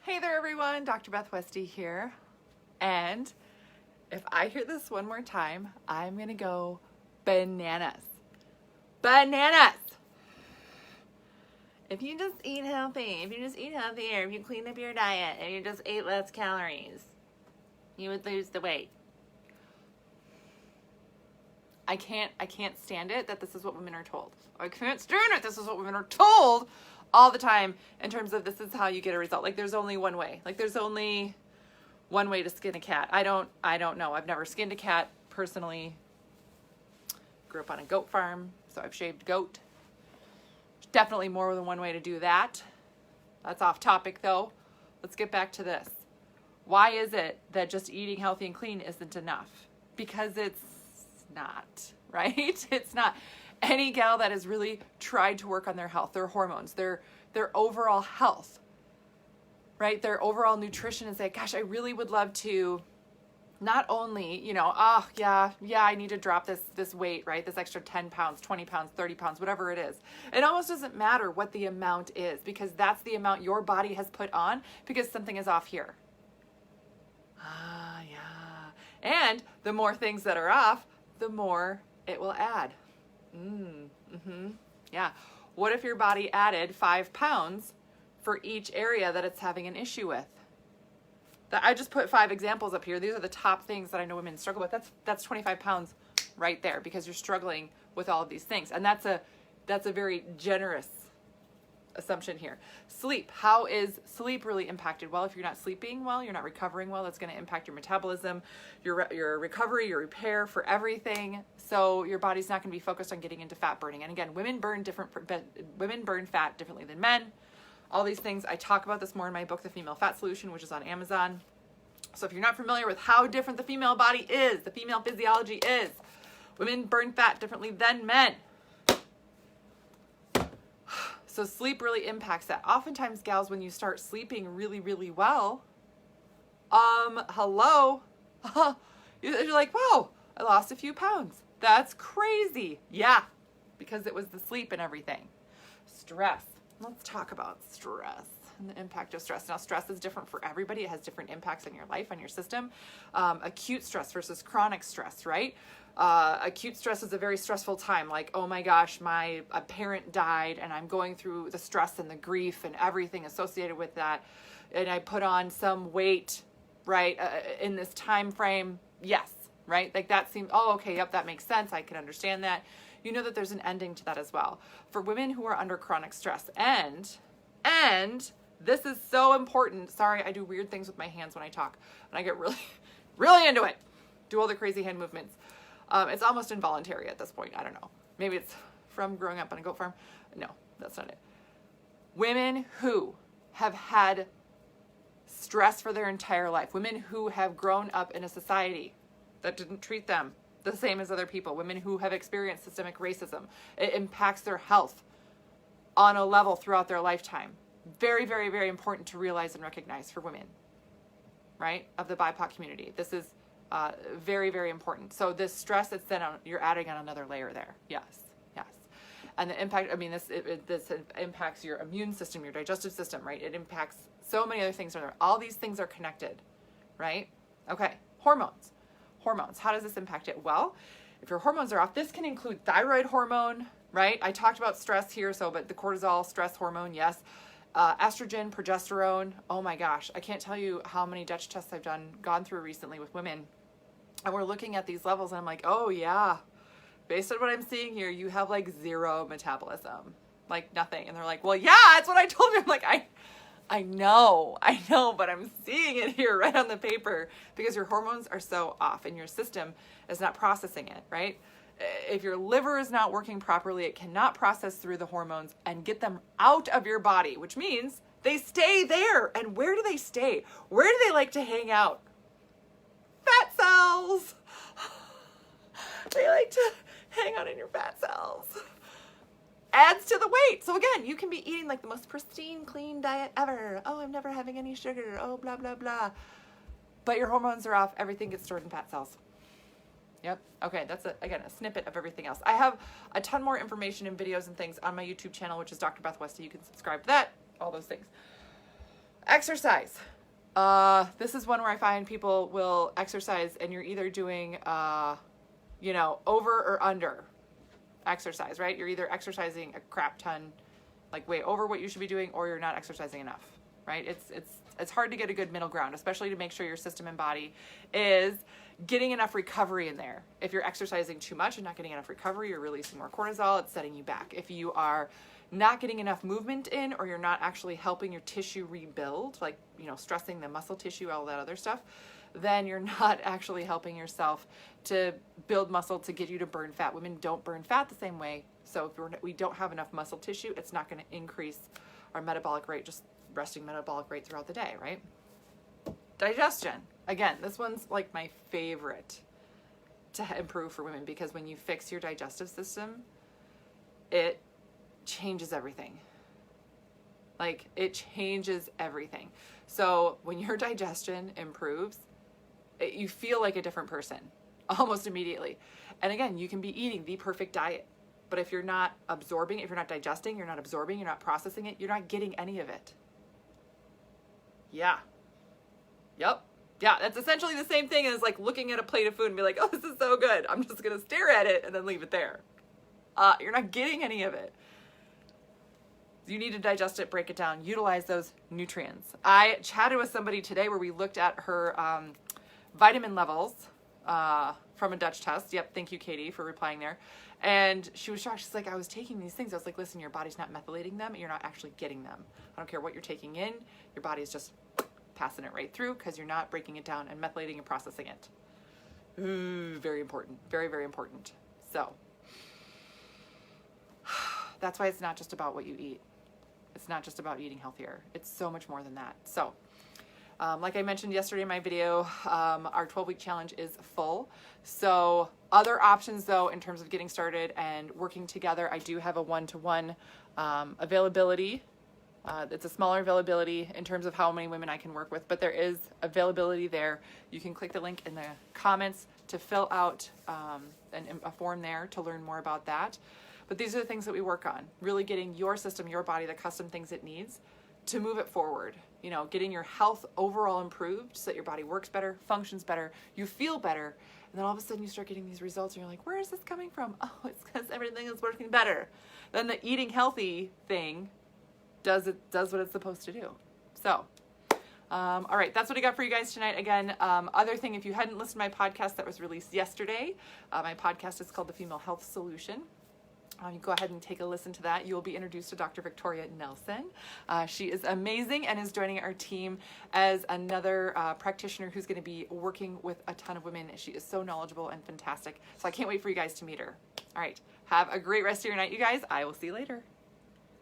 Hey there everyone, Dr. Beth Westy here. And if I hear this one more time, I'm gonna go bananas. Bananas! If you just eat healthy, if you clean up your diet, and you just ate less calories, you would lose the weight. I can't stand it that this is what women are told. I can't stand it. This is what women are told all the time in terms of this is how you get a result. Like there's only one way. Like there's only one way to skin a cat. I don't know. I've never skinned a cat personally. Grew up on a goat farm, so I've shaved goat. There's definitely more than one way to do that. That's off topic though. Let's get back to this. Why is it that just eating healthy and clean isn't enough? Because it's not, right? It's not. Any gal that has really tried to work on their health, their hormones, their overall health, right? Their overall nutrition and say, gosh, I really would love to not only, I need to drop this weight, right? This extra 10 pounds, 20 pounds, 30 pounds, whatever it is. It almost doesn't matter what the amount is because that's the amount your body has put on because something is off here. And the more things that are off, the more it will add. Yeah. What if your body added 5 pounds for each area that it's having an issue with? I just put 5 examples up here. These are the top things that I know women struggle with. That's 25 pounds right there because you're struggling with all of these things. And that's a very generous assumption here. Sleep. How is sleep really impacted? Well, if you're not sleeping well, you're not recovering well, that's going to impact your metabolism, your recovery, your repair for everything. So your body's not going to be focused on getting into fat burning. And again, women burn fat differently than men. All these things, I talk about this more in my book, The Female Fat Solution, which is on Amazon. So if you're not familiar with how different the female body is, the female physiology is, women burn fat differently than men. So sleep really impacts that. Oftentimes, gals, when you start sleeping really, really well, hello, you're like, wow, I lost a few pounds. That's crazy. Yeah, because it was the sleep and everything. Stress. Let's talk about stress and the impact of stress. Now, stress is different for everybody. It has different impacts on your life, on your system. Acute stress versus chronic stress, right? Acute stress is a very stressful time. Like, oh my gosh, a parent died and I'm going through the stress and the grief and everything associated with that. And I put on some weight, right, in this time frame. Yes, right? Like that seems, oh, okay, yep, that makes sense. I can understand that. You know that there's an ending to that as well. For women who are under chronic stress and this is so important. Sorry, I do weird things with my hands when I talk and I get really, really into it. Do all the crazy hand movements. It's almost involuntary at this point. I don't know. Maybe it's from growing up on a goat farm. No, that's not it. Women who have had stress for their entire life. Women who have grown up in a society that didn't treat them the same as other people. Women who have experienced systemic racism. It impacts their health on a level throughout their lifetime. Very, very, very important to realize and recognize for women, right, of the BIPOC community. This is very, very important. So this stress, it's then you're adding on another layer there. Yes. And the impact, this impacts your immune system, your digestive system, right? It impacts so many other things. All these things are connected, right? Okay, hormones. How does this impact it? Well, if your hormones are off, this can include thyroid hormone, right? I talked about stress here, but the cortisol, stress hormone, yes. Estrogen, progesterone, oh my gosh. I can't tell you how many Dutch tests I've gone through recently with women. And we're looking at these levels and I'm like, oh yeah, based on what I'm seeing here, you have like zero metabolism, like nothing. And they're like, well, yeah, that's what I told you. I'm like, I know, but I'm seeing it here right on the paper because your hormones are so off and your system is not processing it, right? If your liver is not working properly, it cannot process through the hormones and get them out of your body, which means they stay there. And where do they stay? Where do they like to hang out? Fat cells. They like to hang out in your fat cells. Adds to the weight. So again, you can be eating like the most pristine, clean diet ever. Oh, I'm never having any sugar. Oh, blah, blah, blah. But your hormones are off. Everything gets stored in fat cells. Yep. Okay, that's, again, a snippet of everything else. I have a ton more information and videos and things on my YouTube channel, which is Dr. Beth Westy. You can subscribe to that, all those things. Exercise. This is one where I find people will exercise and you're either doing, over or under exercise, right? You're either exercising a crap ton, like way over what you should be doing, or you're not exercising enough, right? It's hard to get a good middle ground, especially to make sure your system and body is getting enough recovery in there. If you're exercising too much and not getting enough recovery, you're releasing more cortisol, it's setting you back. If you are not getting enough movement in, or you're not actually helping your tissue rebuild, like, stressing the muscle tissue, all that other stuff, then you're not actually helping yourself to build muscle to get you to burn fat. Women don't burn fat the same way. So if we don't have enough muscle tissue, it's not going to increase our metabolic rate, just resting metabolic rate throughout the day, right? Digestion. Again, this one's like my favorite to improve for women, because when you fix your digestive system, it changes everything. Like, it changes everything. So when your digestion improves, you feel like a different person almost immediately. And again, you can be eating the perfect diet, but if you're not absorbing it, if you're not digesting, you're not absorbing, you're not processing it, you're not getting any of it. Yeah. Yep. Yeah, that's essentially the same thing as like looking at a plate of food and be like, oh, this is so good, I'm just going to stare at it and then leave it there. You're not getting any of it. You need to digest it, break it down, utilize those nutrients. I chatted with somebody today where we looked at her vitamin levels from a Dutch test. Yep, thank you, Katie, for replying there. And she was shocked. She's like, I was taking these things. I was like, listen, your body's not methylating them. You're not actually getting them. I don't care what you're taking in. Your body's just passing it right through because you're not breaking it down and methylating and processing it. Ooh, very important. Very, very important. So that's why it's not just about what you eat. It's not just about eating healthier. It's so much more than that. So like I mentioned yesterday in my video, our 12-week challenge is full. So other options, though, in terms of getting started and working together, I do have a one-to-one availability. It's a smaller availability in terms of how many women I can work with, but there is availability there. You can click the link in the comments to fill out a form there to learn more about that. But these are the things that we work on, really getting your system, your body, the custom things it needs to move it forward. Getting your health overall improved so that your body works better, functions better, you feel better, and then all of a sudden you start getting these results and you're like, where is this coming from? Oh, it's because everything is working better. Then the eating healthy thing does what it's supposed to do. So, all right, that's what I got for you guys tonight. Again, other thing, if you hadn't listened to my podcast that was released yesterday, my podcast is called The Female Health Solution. You go ahead and take a listen to that. You'll be introduced to Dr. Victoria Nelson. She is amazing and is joining our team as another practitioner who's going to be working with a ton of women. She is so knowledgeable and fantastic. So I can't wait for you guys to meet her. All right. Have a great rest of your night, you guys. I will see you later.